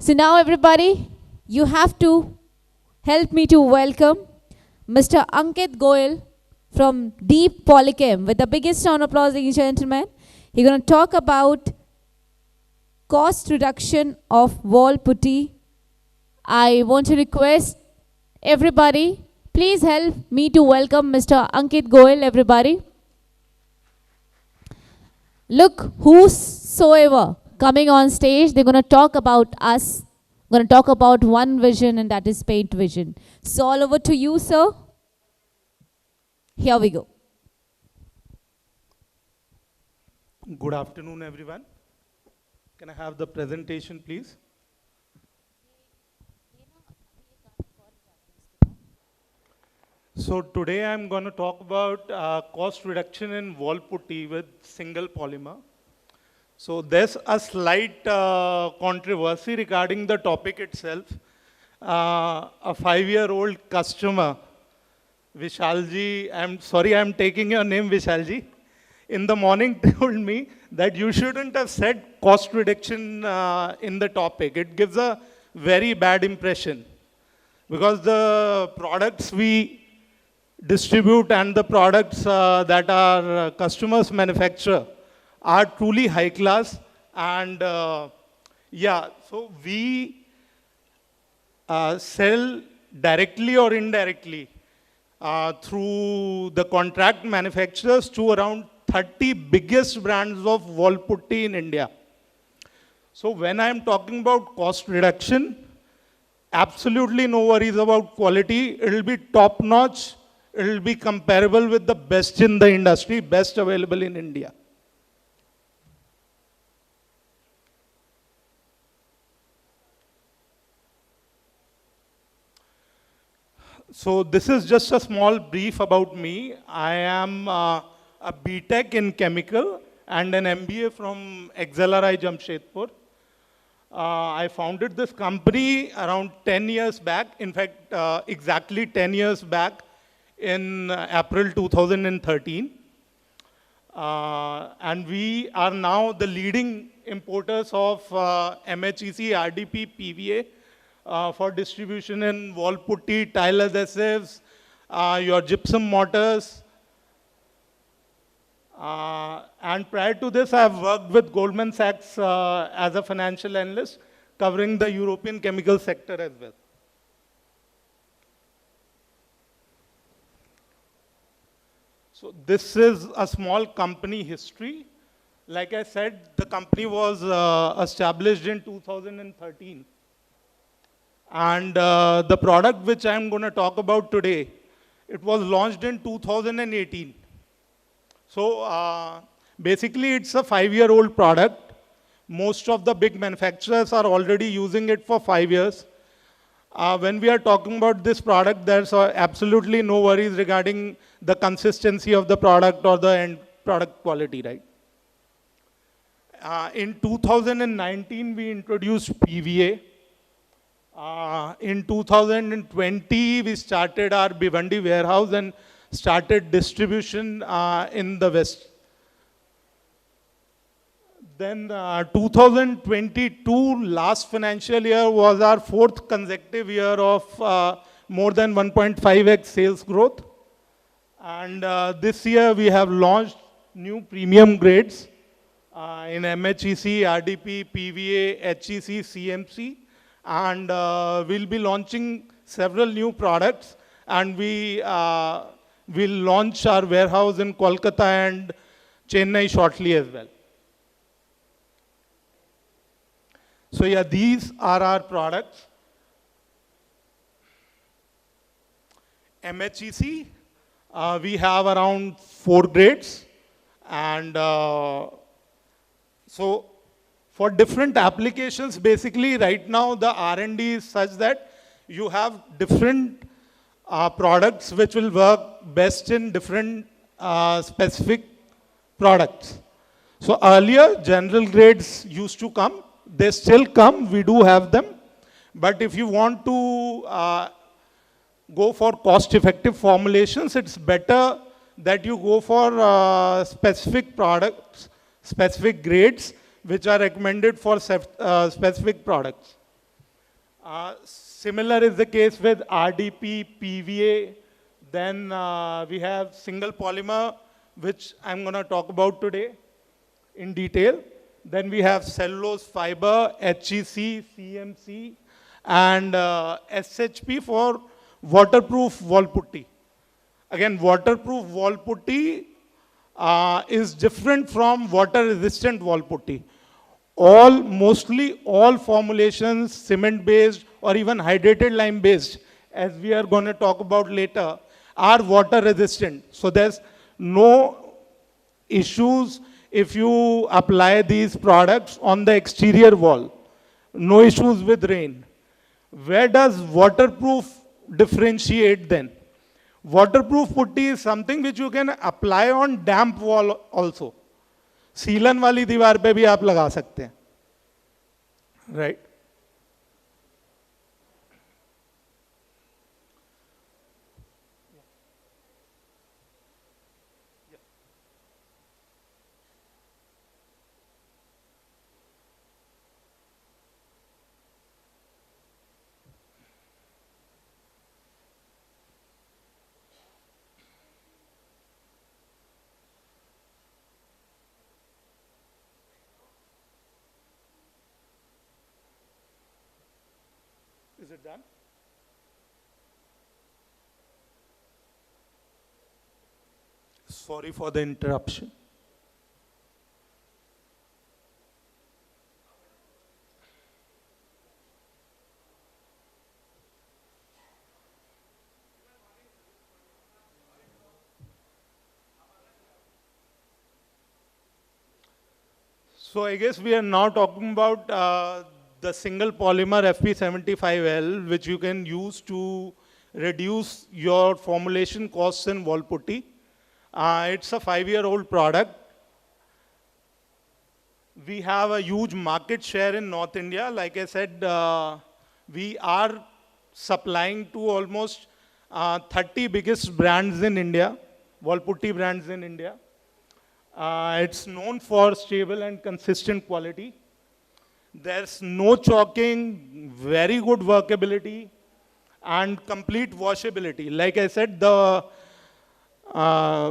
So now everybody, you have to help me to welcome Mr. Ankit Goyal from Deep Polychem. With the biggest round of applause, ladies and gentlemen. He's going to talk about cost reduction of wall putty. I want to request everybody, please help me to welcome Mr. Ankit Goyal, everybody. Look, whosoever coming on stage, they're going to talk about us, going to talk about one vision, and that is Paintvision. So all over to you, sir. Here we go. Good afternoon, everyone. Can I have the presentation, please? So today I'm going to talk about cost reduction in wall putty with single polymer. So there's a slight controversy regarding the topic itself. A 5-year-old customer, Vishalji, I'm taking your name, Vishalji, in the morning told me that you shouldn't have said cost reduction in the topic. It gives a very bad impression because the products we distribute and the products that our customers manufacture are truly high class. And so we sell directly or indirectly through the contract manufacturers to around 30 biggest brands of wall putty in India. So when I'm talking about cost reduction, absolutely no worries about quality. It'll be top notch. It'll be comparable with the best in the industry, best available in India. So this is just a small brief about me. I am a B.Tech in chemical and an MBA from XLRI Jamshedpur. I founded this company around 10 years back. In fact, exactly 10 years back in April 2013. And we are now the leading importers of MHEC, RDP, PVA for distribution in wall putty, tile adhesives, your gypsum mortars. And prior to this, I've worked with Goldman Sachs as a financial analyst, covering the European chemical sector as well. So this is a small company history. Like I said, the company was established in 2013. And the product which I'm going to talk about today, it was launched in 2018. So basically, it's a 5-year-old product. Most of the big manufacturers are already using it for 5 years. When we are talking about this product, there's absolutely no worries regarding the consistency of the product or the end product quality, right? In 2019, we introduced PVA. In 2020, we started our Bhiwandi warehouse and started distribution in the West. Then 2022, last financial year, was our 4th consecutive year of more than 1.5x sales growth. And this year, we have launched new premium grades in MHEC, RDP, PVA, HEC, CMC. And we'll be launching several new products. And we will launch our warehouse in Kolkata and Chennai shortly as well. So yeah, these are our products. MHEC, we have around 4 grades. And so for different applications, basically right now the R&D is such that you have different products which will work best in different specific products. So earlier, general grades used to come. They still come, we do have them. But if you want to go for cost-effective formulations, it's better that you go for specific products, specific grades, which are recommended for specific products. Similar is the case with RDP, PVA. Then we have single polymer, which I'm going to talk about today in detail. Then we have cellulose fiber, HEC, CMC, and SHP for waterproof wall putty. Again, waterproof wall putty is different from water-resistant wall putty. Mostly all formulations, cement-based or even hydrated lime-based, as we are going to talk about later, are water-resistant. So there's no issues if you apply these products on the exterior wall. No issues with rain. Where does waterproof differentiate then? Waterproof putty is something which you can apply on damp wall also. सीलन वाली दीवार पे भी आप लगा सकते हैं, right? Is it done? Sorry for the interruption. So I guess we are now talking about the single polymer FP75L, which you can use to reduce your formulation costs in wall putty. It's a 5-year-old product. We have a huge market share in North India. Like I said, we are supplying to almost 30 biggest brands in India, wall putty brands in India. It's known for stable and consistent quality. There's no chalking, very good workability, and complete washability. Like I said, the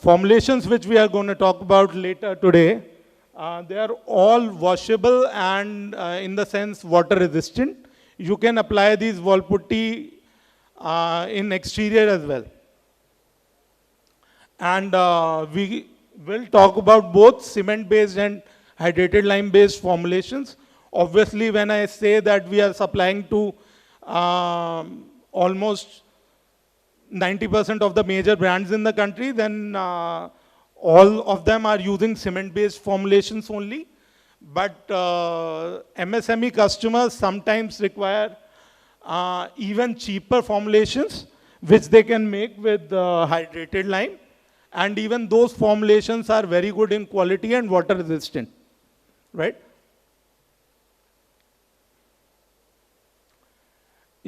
formulations which we are going to talk about later today, they are all washable and in the sense water resistant. You can apply these wall putty in exterior as well. And we will talk about both cement-based and hydrated lime-based formulations. Obviously, when I say that we are supplying to almost 90% of the major brands in the country, then all of them are using cement-based formulations only. But MSME customers sometimes require even cheaper formulations, which they can make with hydrated lime. And even those formulations are very good in quality and water resistant, right?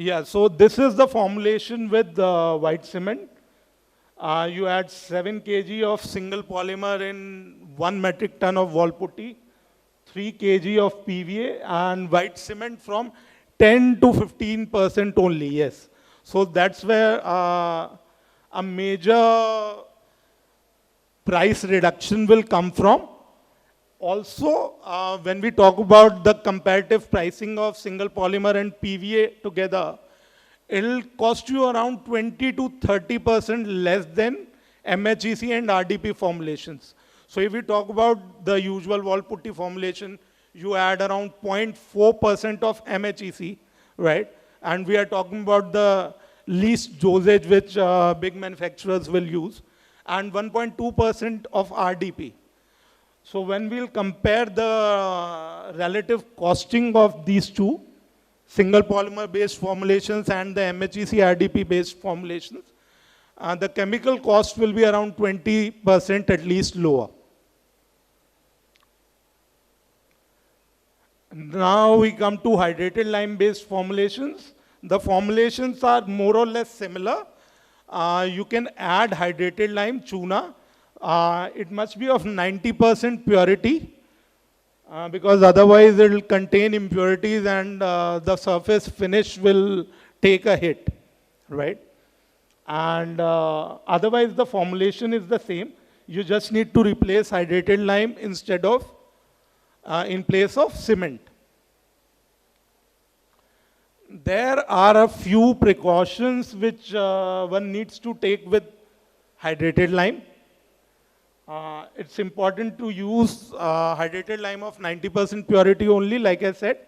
Yeah, so this is the formulation with white cement. You add 7 kg of single polymer in 1 metric ton of wall putty, 3 kg of PVA, and white cement from 10 to 15% only, yes. So that's where a major price reduction will come from. Also, when we talk about the comparative pricing of single polymer and PVA together, it'll cost you around 20 to 30% less than MHEC and RDP formulations. So if we talk about the usual wall putty formulation, you add around 0.4% of MHEC, right? And we are talking about the least dosage which big manufacturers will use, and 1.2% of RDP. So when we'll compare the relative costing of these two, single polymer based formulations and the MHEC RDP based formulations, the chemical cost will be around 20% at least lower. Now we come to hydrated lime based formulations. The formulations are more or less similar. You can add hydrated lime, chuna. It must be of 90% purity. because otherwise it will contain impurities and the surface finish will take a hit, right? And otherwise the formulation is the same. You just need to replace hydrated lime instead of, in place of cement. There are a few precautions which one needs to take with hydrated lime. It's important to use hydrated lime of 90% purity only, like I said.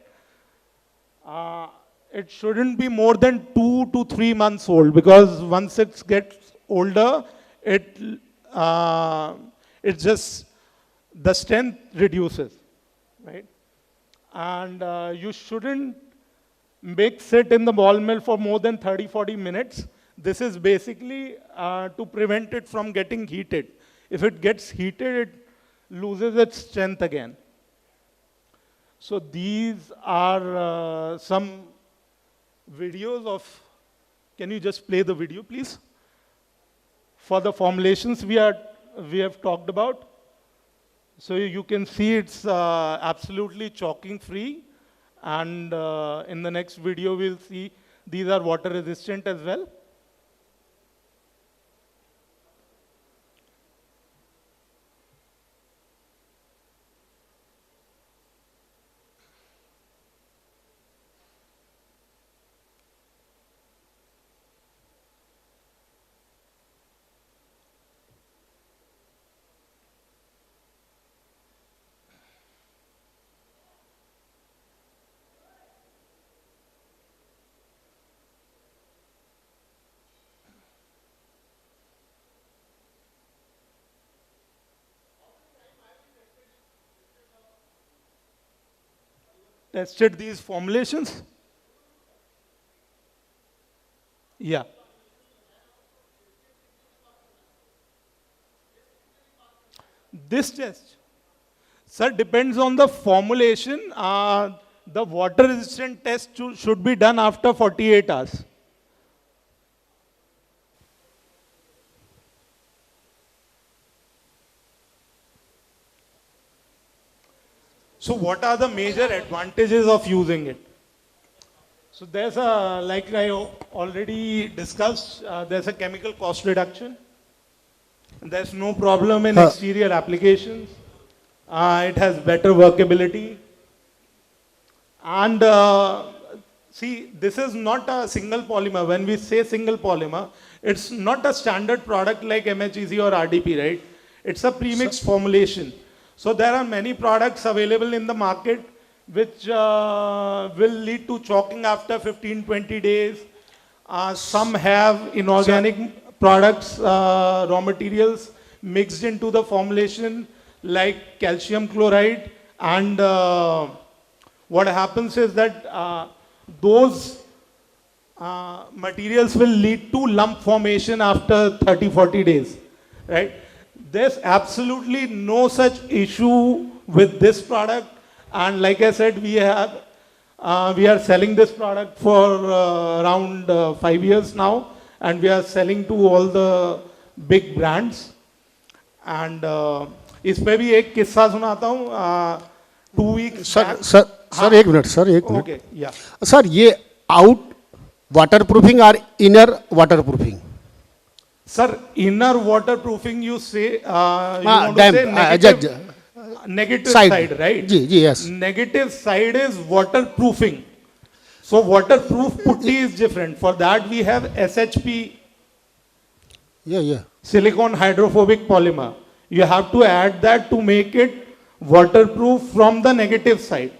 It shouldn't be more than 2 to 3 months old, because once it gets older, it just, the strength reduces, right? And you shouldn't mix it in the ball mill for more than 30-40 minutes. This is basically to prevent it from getting heated. If it gets heated, it loses its strength again. So these are some videos of, can you just play the video, please? For the formulations we have talked about. So you can see it's absolutely chalking free. And in the next video, we'll see these are water resistant as well. Tested these formulations? Yeah. This test, sir, depends on the formulation. The water resistant test should be done after 48 hours. So what are the major advantages of using it? So there's a, like I already discussed, there's a chemical cost reduction. There's no problem in exterior applications. It has better workability. And see, this is not a single polymer. When we say single polymer, it's not a standard product like MHEC or RDP, right? It's a premixed formulation. So there are many products available in the market which will lead to chalking after 15-20 days. Some have inorganic products, raw materials mixed into the formulation like calcium chloride, and what happens is that those materials will lead to lump formation after 30-40 days, right? There's absolutely no such issue with this product, and like I said, we are selling this product for around 5 years now, and we are selling to all the big brands. And इस पे भी एक किस्सा सुनाता हूँ. 2 weeks sir एक minute Okay, yeah. Sir ये out waterproofing और inner waterproofing? Sir, inner waterproofing, you say, you want to say negative side, right? Yes. Negative side is waterproofing. So waterproof putty is different. For that we have SHP, silicone hydrophobic polymer. You have to add that to make it waterproof from the negative side.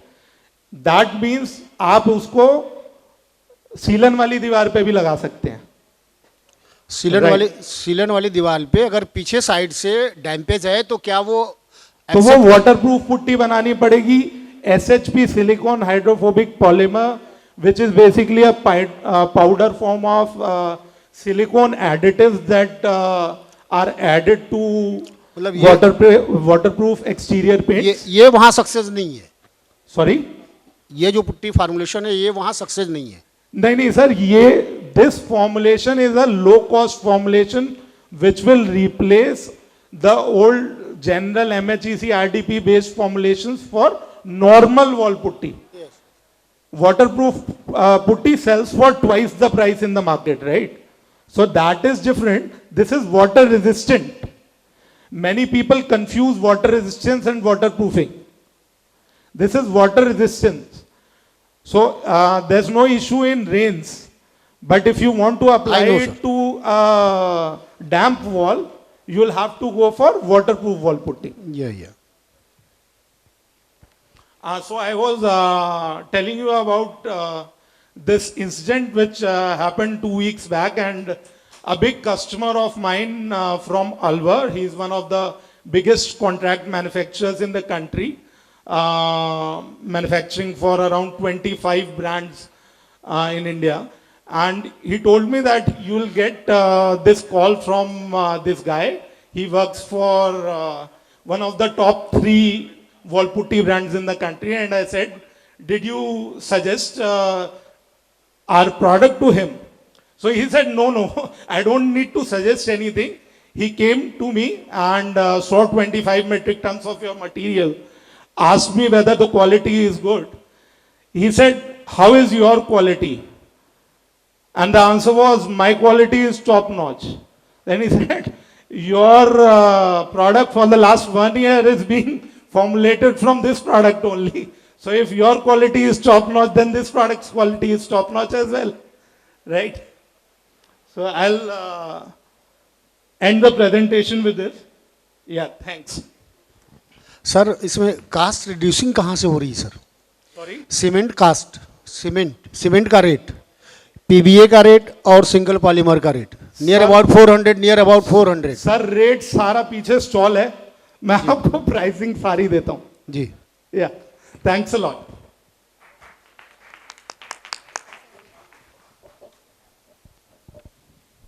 That means आप उसको सीलन वाली दीवार पे भी लगा सकते हैं. सीलन वाली दीवार पे अगर पीछे साइड से डैमेज है तो क्या वो वाटरप्रूफ पुट्टी बनानी पड़ेगी. SHP silicone hydrophobic polymer, which is basically a powder form of silicone additives that are added to waterproof exterior paints. ये वहां सक्सेस नहीं है. सॉरी, ये जो पुट्टी फॉर्मुलेशन है ये वहां सक्सेस नहीं है. नहीं सर, ये this formulation is a low cost formulation which will replace the old general MHEC RDP based formulations for normal wall putty. Waterproof putty sells for twice the price in the market, right? So that is different. This is water resistant. Many people confuse water resistance and waterproofing. This is water resistance. So there's no issue in rains. But if you want to apply it to a damp wall, you will have to go for waterproof wall putty. Yeah. So I was telling you about this incident which happened 2 weeks back, and a big customer of mine from Alwar, he is one of the biggest contract manufacturers in the country, manufacturing for around 25 brands in India. And he told me that you will get this call from this guy. He works for one of the top 3 wall putty brands in the country. And I said, did you suggest our product to him? So he said, no, I don't need to suggest anything. He came to me and saw 25 metric tons of your material, asked me whether the quality is good. He said, how is your quality? And the answer was, my quality is top notch. Then he said, your product for the last 1 year is being formulated from this product only. So if your quality is top notch, then this product's quality is top notch as well, right? So I'll end the presentation with this. Yeah, thanks. Sir इसमें cost reducing कहाँ से हो रही है sir? Sorry? Cement cost, cement का rate, PBA का rate और single polymer का rate near about 400. Sir rate सारा पीछे स्टॉल है, मैं आपको प्राइसिंग सारी देता हूँ जी. या thanks a lot.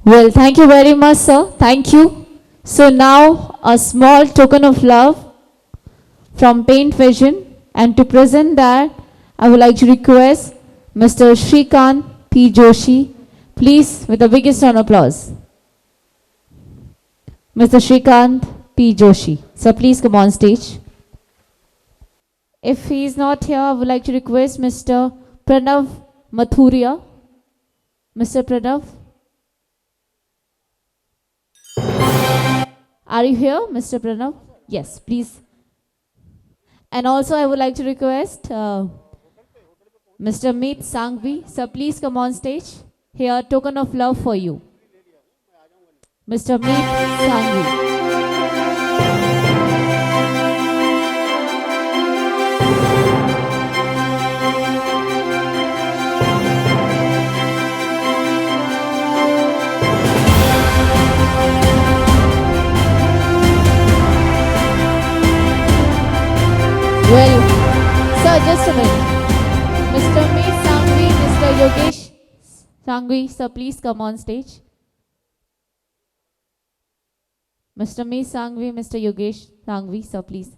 Well, thank you very much, sir. Thank you. So now a small token of love from Paintvision, and to present that, I would like to request Mr. Shrikant P. Joshi, please, with the biggest round of applause. Mr. Shrikant P. Joshi. So please come on stage. If he is not here, I would like to request Mr. Pranav Mathuria. Mr. Pranav. Are you here, Mr. Pranav? Yes, please. And also I would like to request Mr. Meet Sangvi. Sir, please come on stage. Here, token of love for you. Mr. Meet Sangvi. Well, sir, just a minute. Mr. Meet Sangvi, Mr. Yogesh Sangvi, sir, please come on stage. Mr. Meet Sangvi, Mr. Yogesh Sangvi, sir, please.